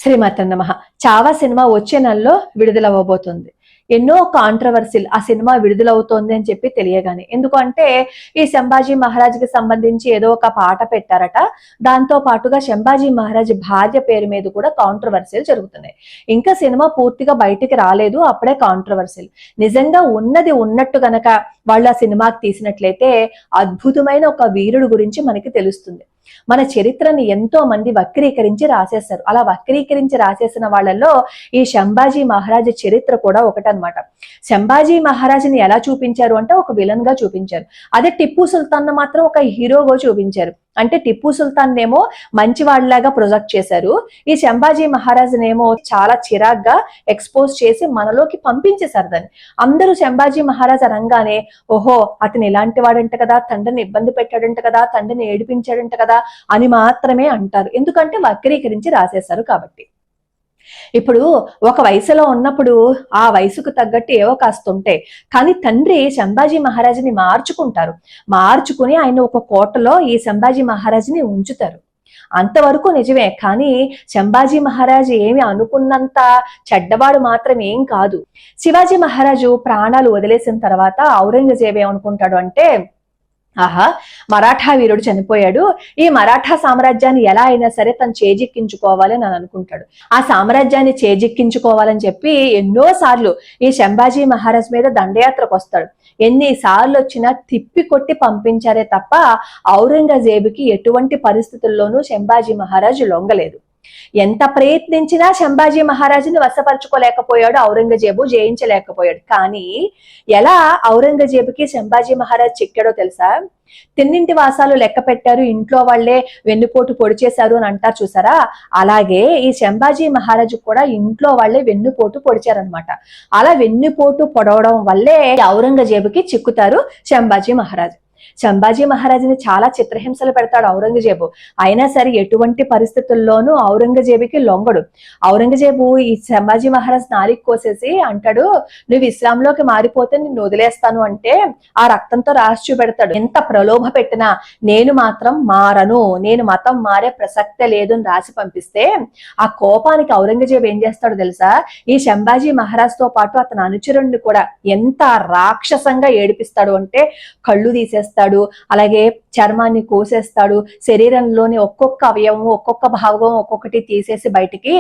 శ్రీమాతన్నమః. Chhaava cinema వచ్చే నెలలో విడుదలవ్వబోతుంది. ఎన్నో కాంట్రవర్సీలు ఆ సినిమా విడుదలవుతోంది అని చెప్పి తెలియగానే. ఎందుకంటే ఈ శంభాజీ మహారాజ్కి సంబంధించి ఏదో ఒక పాట పెట్టారట. దాంతో పాటుగా శంభాజీ మహారాజ్ భార్య పేరు మీద కూడా కాంట్రవర్సీలు జరుగుతున్నాయి. ఇంకా సినిమా పూర్తిగా బయటికి రాలేదు, అప్పుడే కాంట్రవర్సీలు. నిజంగా ఉన్నది ఉన్నట్టు గనక వాళ్ళు ఆ సినిమాకి తీసినట్లయితే అద్భుతమైన ఒక వీరుడు గురించి మనకి తెలుస్తుంది. మన చరిత్రని ఎంతో మంది వక్రీకరించి రాసేస్తారు. అలా వక్రీకరించి రాసేసిన వాళ్ళల్లో ఈ శంభాజీ మహారాజ్ చరిత్ర కూడా ఒకటనమాట. శంభాజీ మహారాజుని ఎలా చూపించారు అంటే ఒక విలన్ గా చూపించారు. అదే టిప్పు సుల్తాన్ మాత్రం ఒక హీరోగా చూపించారు. అంటే టిప్పు సుల్తాన్ ఏమో మంచివాడిలాగా ప్రొజెక్ట్ చేశారు. ఈ శంభాజీ మహారాజునేమో చాలా చిరాగ్గా ఎక్స్పోజ్ చేసి మనలోకి పంపించేశారు దాన్ని. అందరూ శంభాజీ మహారాజ్ అనగానే ఓహో అతను ఇలాంటి వాడంట కదా, తండ్రిని ఇబ్బంది పెట్టాడంట కదా, తండ్రిని ఏడిపించాడంట కదా అని మాత్రమే అంటారు. ఎందుకంటే వక్రీకరించి రాసేశారు కాబట్టి. ఇప్పుడు ఒక వయసులో ఉన్నప్పుడు ఆ వయసుకు తగ్గట్టు ఏవో కాస్త ఉంటాయి. కానీ తండ్రి శంభాజీ మహారాజుని మార్చుకుని ఆయన ఒక కోటలో ఈ శంభాజీ మహారాజుని ఉంచుతారు. అంతవరకు నిజమే. కానీ శంభాజీ మహారాజు ఏమి అనుకున్నంత చెడ్డవాడు మాత్రం ఏం కాదు. శివాజీ మహారాజు ప్రాణాలు వదిలేసిన తర్వాత ఔరంగజేబు ఏమనుకుంటాడు అంటే, ఆహా మరాఠా వీరుడు చనిపోయాడు, ఈ మరాఠా సామ్రాజ్యాన్ని ఎలా అయినా సరే తను చేజిక్కించుకోవాలని అని అనుకుంటాడు. ఆ సామ్రాజ్యాన్ని చేజిక్కించుకోవాలని చెప్పి ఎన్నో సార్లు ఈ శంభాజీ మహారాజ్ మీద దండయాత్రకు వస్తాడు. ఎన్నిసార్లు వచ్చినా తిప్పి కొట్టి పంపించారే తప్ప ఔరంగజేబుకి ఎటువంటి పరిస్థితుల్లోనూ శంభాజీ మహారాజు లొంగలేదు. ఎంత ప్రయత్నించినా శంభాజీ మహారాజుని వశపరచుకోలేకపోయాడు, ఔరంగజేబు జయించలేకపోయాడు. కానీ ఎలా ఔరంగజేబుకి శంభాజీ మహారాజ్ చిక్కాడో తెలుసా? తిన్నింటి వాసాలు లెక్క పెట్టారు, ఇంట్లో వాళ్లే వెన్నుపోటు పొడి చేశారు అని అంటారు చూసారా? అలాగే ఈ శంభాజీ మహారాజు కూడా ఇంట్లో వాళ్లే వెన్నుపోటు పొడిచారనమాట. అలా వెన్నుపోటు పొడవడం వల్లే ఔరంగజేబుకి చిక్కుతారు శంభాజీ మహారాజు. శంభాజీ మహారాజుని చాలా చిత్రహింసలు పెడతాడు ఔరంగజేబు. అయినా సరే ఎటువంటి పరిస్థితుల్లోనూ ఔరంగజేబుకి లొంగడు. ఔరంగజేబు ఈ శంభాజీ మహారాజ్ నాలికి కోసేసి అంటాడు, నువ్వు ఇస్లాంలోకి మారిపోతే నిన్ను వదిలేస్తాను అంటే ఆ రక్తంతో రాసి చూపెడతాడు. ఎంత ప్రలోభ పెట్టినా నేను మాత్రం మారను, నేను మతం మారే ప్రసక్తే లేదు అని రాసి పంపిస్తే ఆ కోపానికి ఔరంగజేబు ఏం చేస్తాడో తెలుసా? ఈ శంభాజీ మహారాజ్ తో పాటు అతని అనుచరుణ్ణి కూడా ఎంత రాక్షసంగా ఏడిపిస్తాడు అంటే కళ్ళు తీసేస్తాడు, అలాగే చర్మాన్ని కోసేస్తాడు, శరీరంలోని ఒక్కొక్క అవయవం ఒక్కొక్క భాగం ఒక్కొక్కటి తీసేసి బయటికి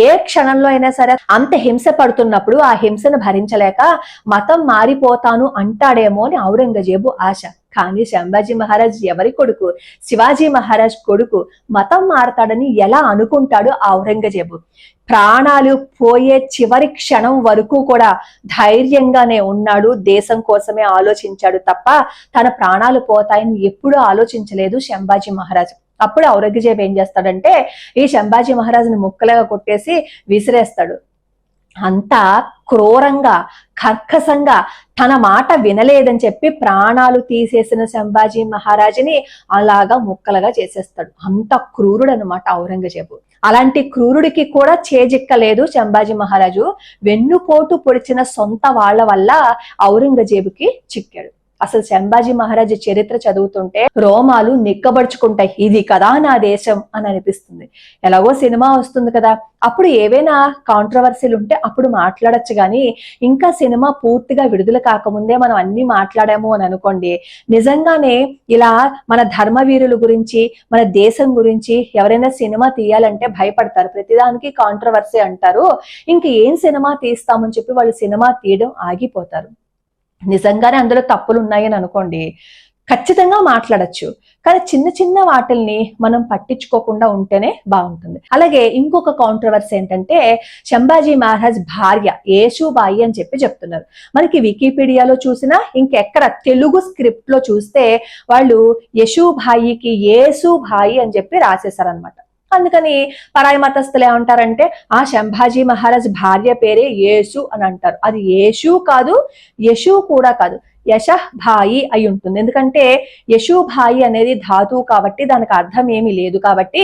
ఏ క్షణంలో అయినా సరే అంత హింస పడుతున్నప్పుడు ఆ హింసను భరించలేక మతం మారిపోతాను అంటాడేమో అని ఔరంగజేబు ఆశ. కానీ శంభాజీ మహారాజ్ ఎవరి కొడుకు? శివాజీ మహారాజ్ కొడుకు. మతం మారతాడని ఎలా అనుకుంటాడు ఔరంగజేబు? ప్రాణాలు పోయే చివరి క్షణం వరకు కూడా ధైర్యంగానే ఉన్నాడు, దేశం కోసమే ఆలోచించాడు తప్ప తన ప్రాణాలు పోతాయని ఎప్పుడూ ఆలోచించలేదు శంభాజీ మహారాజ్. అప్పుడు ఔరంగజేబు ఏం చేస్తాడంటే ఈ శంభాజీ మహారాజుని ముక్కలుగా కొట్టేసి విసిరేస్తాడు. అంతా క్రూరంగా కర్కశంగా తన మాట వినలేదని చెప్పి ప్రాణాలు తీసేసిన శంభాజీ మహారాజుని అలాగా ముక్కలుగా చేసేస్తాడు. అంత క్రూరుడు అనమాట ఔరంగజేబు. అలాంటి క్రూరుడికి కూడా చేజిక్కలేదు శంభాజీ మహారాజు. వెన్నుపోటు పొడిచిన సొంత వాళ్ళ వల్ల ఔరంగజేబుకి చిక్కాడు. అసలు శంభాజీ మహారాజు చరిత్ర చదువుతుంటే రోమాలు నిక్కబడుచుకుంటాయి. ఇది కదా నా దేశం అని అనిపిస్తుంది. ఎలాగో సినిమా వస్తుంది కదా, అప్పుడు ఏవైనా కాంట్రవర్సీలు ఉంటే అప్పుడు మాట్లాడచ్చు. కానీ ఇంకా సినిమా పూర్తిగా విడుదల కాకముందే మనం అన్ని మాట్లాడాము అని అనుకోండి, నిజంగానే ఇలా మన ధర్మవీరుల గురించి మన దేశం గురించి ఎవరైనా సినిమా తీయాలంటే భయపడతారు. ప్రతిదానికి కాంట్రవర్సీ అంటారు. ఇంక ఏం సినిమా తీస్తామని చెప్పి వాళ్ళు సినిమా తీయడం ఆగిపోతారు. నిజంగానే అందులో తప్పులు ఉన్నాయని అనుకోండి, ఖచ్చితంగా మాట్లాడచ్చు. కానీ చిన్న చిన్న వాటిల్ని మనం పట్టించుకోకుండా ఉంటేనే బాగుంటుంది. అలాగే ఇంకొక కాంట్రవర్సీ ఏంటంటే శంభాజీ మహారాజ్ భార్య యేసుబాయి అని చెప్పి చెప్తున్నారు. మనకి వికీపీడియాలో చూసినా ఇంకెక్కడ తెలుగు స్క్రిప్ట్ లో చూస్తే వాళ్ళు యశుబాయికి యేసుబాయి అని చెప్పి రాసేశారనమాట. అందుకని పరాయి మతస్థులు ఏమంటారంటే ఆ శంభాజీ మహారాజ్ భార్య పేరే యేసు అని అంటారు. అది యేసు కాదు, యశు కూడా కాదు, యశభాయి అయి ఉంటుంది. ఎందుకంటే యశుభాయి అనేది ధాతువు కాబట్టి దానికి అర్థం ఏమీ లేదు. కాబట్టి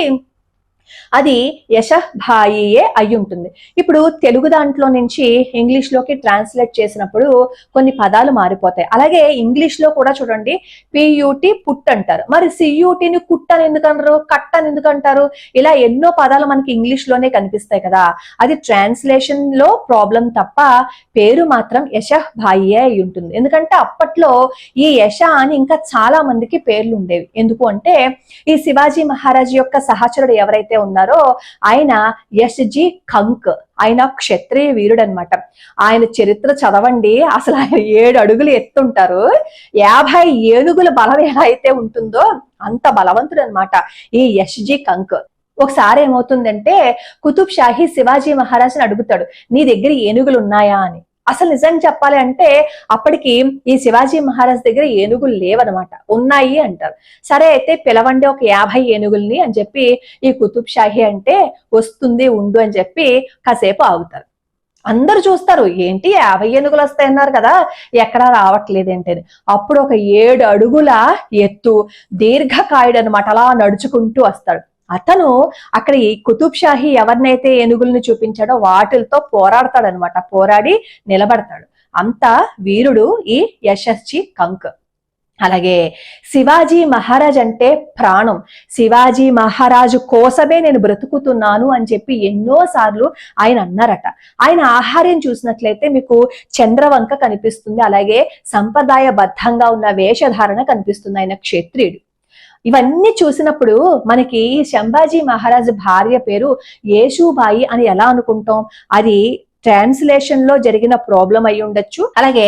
అది యశః భాయియే అయి ఉంటుంది. ఇప్పుడు తెలుగు దాంట్లో నుంచి ఇంగ్లీష్ లోకి ట్రాన్స్లేట్ చేసినప్పుడు కొన్ని పదాలు మారిపోతాయి. అలాగే ఇంగ్లీష్ లో కూడా చూడండి, పియూటి పుట్ అంటారు, మరి సియూటిని కుట్ అని ఎందుకంటారు, కట్ అని ఎందుకంటారు? ఇలా ఎన్నో పదాలు మనకి ఇంగ్లీష్ లోనే కనిపిస్తాయి కదా. అది ట్రాన్స్లేషన్ లో ప్రాబ్లం తప్ప పేరు మాత్రం యశః భాయియే అయి ఉంటుంది. ఎందుకంటే అప్పట్లో ఈ యశ అని ఇంకా చాలా మందికి పేర్లు ఉండేవి. ఎందుకు అంటే ఈ శివాజీ మహారాజ్ యొక్క సహచరుడు ఎవరైతే ఉన్నారో ఆయన యశ్జీ కంక్, ఆయన క్షత్రియ వీరుడు అనమాట. ఆయన చరిత్ర చదవండి, అసలు ఆయన 7 అడుగులు ఎత్తుంటారు, 50 ఏనుగుల బలం ఎలా అయితే ఉంటుందో అంత బలవంతుడు అనమాట ఈ యశ్జీ కంక్. ఒకసారి ఏమవుతుందంటే కుతుబ్ షాహీ శివాజీ మహారాజ్ని అడుగుతాడు, నీ దగ్గర ఏనుగులు ఉన్నాయా అని. అసలు నిజం చెప్పాలి అంటే అప్పటికి ఈ శివాజీ మహారాజ్ దగ్గర ఏనుగులు లేవనమాట, ఉన్నాయి అంటారు. సరే అయితే పిలవండి ఒక 50 ఏనుగుల్ని అని చెప్పి ఈ కుతుబ్ షాహీ అంటే వస్తుంది ఉండు అని చెప్పి కాసేపు ఆగుతారు. అందరు చూస్తారు, ఏంటి 50 ఏనుగులు వస్తాయన్నారు కదా, ఎక్కడా రావట్లేదు ఏంటని. అప్పుడు ఒక 7 అడుగుల ఎత్తు దీర్ఘకాయుడు అనమాట అలా నడుచుకుంటూ వస్తాడు. అతను అక్కడ ఈ కుతుబ్ షాహీ ఎవరినైతే ఏనుగుల్ని చూపించాడో వాటిలతో పోరాడతాడనమాట, పోరాడి నిలబడతాడు. అంత వీరుడు ఈ యశస్జీ కంక్. అలాగే శివాజీ మహారాజ్ అంటే ప్రాణం, శివాజీ మహారాజు కోసమే నేను బ్రతుకుతున్నాను అని చెప్పి ఎన్నోసార్లు ఆయన అన్నారట. ఆయన ఆహార్యం చూసినట్లయితే మీకు చంద్రవంక కనిపిస్తుంది, అలాగే సంప్రదాయబద్ధంగా ఉన్న వేషధారణ కనిపిస్తుంది. ఆయన క్షత్రియుడు. ఇవన్నీ చూసినప్పుడు మనకి శంభాజీ మహారాజ్ భార్య పేరు యేషూబాయి అని ఎలా అనుకుంటాం? అది ట్రాన్స్లేషన్ లో జరిగిన ప్రాబ్లం అయి ఉండొచ్చు. అలాగే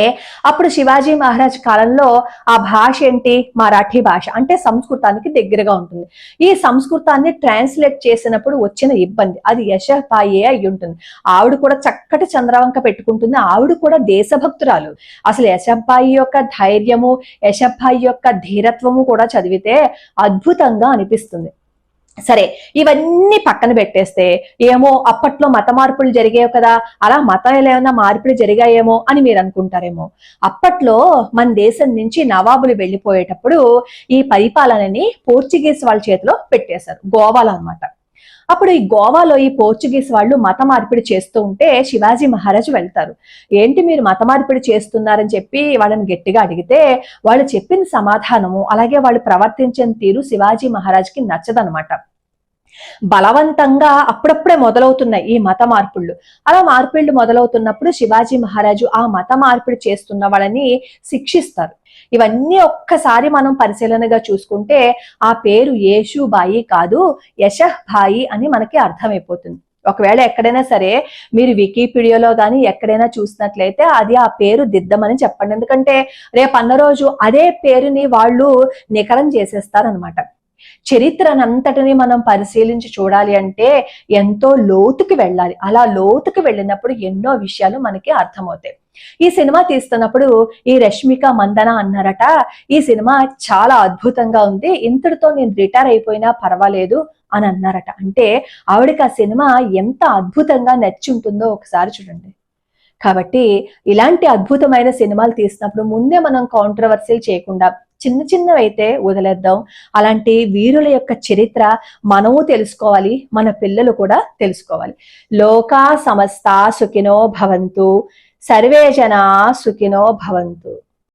అప్పుడు శివాజీ మహారాజ్ కాలంలో ఆ భాష ఏంటి, మరాఠీ భాష, అంటే సంస్కృతానికి దగ్గరగా ఉంటుంది. ఈ సంస్కృతాన్ని ట్రాన్స్లేట్ చేసినప్పుడు వచ్చిన ఇబ్బంది అది యశః భాయియే అయి ఉంటుంది. ఆవిడ కూడా చక్కటి చంద్రవంక పెట్టుకుంటుంది, ఆవిడ కూడా దేశభక్తురాలు. అసలు యశః భాయి యొక్క ధైర్యము, యశః భాయి యొక్క ధీరత్వము కూడా చదివితే అద్భుతంగా అనిపిస్తుంది. సరే, ఇవన్నీ పక్కన పెట్టేస్తే ఏమో అప్పట్లో మత మార్పులు జరిగాయి కదా, అలా మతం ఏమైనా మార్పులు జరిగాయేమో అని మీరు అనుకుంటారేమో. అప్పట్లో మన దేశం నుంచి నవాబులు వెళ్ళిపోయేటప్పుడు ఈ పరిపాలనని పోర్చుగీస్ వాళ్ళ చేతిలో పెట్టేశారు, గోవాలో అనమాట. అప్పుడు ఈ గోవాలో ఈ పోర్చుగీస్ వాళ్ళు మత మార్పిడి చేస్తూ ఉంటే శివాజీ మహారాజ్ వెళ్తారు. ఏంటి మీరు మత మార్పిడి చేస్తున్నారని చెప్పి వాళ్ళని గట్టిగా అడిగితే వాళ్ళు చెప్పిన సమాధానము అలాగే వాళ్ళు ప్రవర్తించిన తీరు శివాజీ మహారాజ్కి నచ్చదనమాట. బలవంతంగా అప్పుడప్పుడే మొదలవుతున్నాయి ఈ మత మార్పుళ్ళు. అలా మార్పిళ్ళు మొదలవుతున్నప్పుడు శివాజీ మహారాజు ఆ మత మార్పిడి చేస్తున్న వాళ్ళని శిక్షిస్తారు. ఇవన్నీ ఒక్కసారి మనం పరిశీలనగా చూసుకుంటే ఆ పేరు యేషూబాయి కాదు, యశః భాయి అని మనకి అర్థమైపోతుంది. ఒకవేళ ఎక్కడైనా సరే మీరు వికీపీడియాలో కానీ ఎక్కడైనా చూసినట్లయితే అది ఆ పేరు దిద్దమని చెప్పండి. ఎందుకంటే రేపు అన్న రోజు అదే పేరుని వాళ్ళు నికరం చేసేస్తారనమాట. చరిత్రనంతటిని మనం పరిశీలించి చూడాలి అంటే ఎంతో లోతుకి వెళ్ళాలి. అలా లోతుకి వెళ్ళినప్పుడు ఎన్నో విషయాలు మనకి అర్థమవుతాయి. ఈ సినిమా తీస్తున్నప్పుడు ఈ రష్మిక మందన అన్నారట, ఈ సినిమా చాలా అద్భుతంగా ఉంది, ఇంతటితో నేను రిటైర్ అయిపోయినా పర్వాలేదు అని అన్నారట. అంటే ఆవిడకి ఆ సినిమా ఎంత అద్భుతంగా నచ్చి ఉంటుందో ఒకసారి చూడండి. కాబట్టి ఇలాంటి అద్భుతమైన సినిమాలు తీసినప్పుడు ముందే మనం కాంట్రవర్సీలు చేయకుండా చిన్న చిన్నవైతే వదిలేద్దాం. అలాంటి వీరుల యొక్క చరిత్ర మనము తెలుసుకోవాలి, మన పిల్లలు కూడా తెలుసుకోవాలి. లోకా సమస్తా సుఖినో భవంతు, సర్వే జనా సుఖినో భవంతు.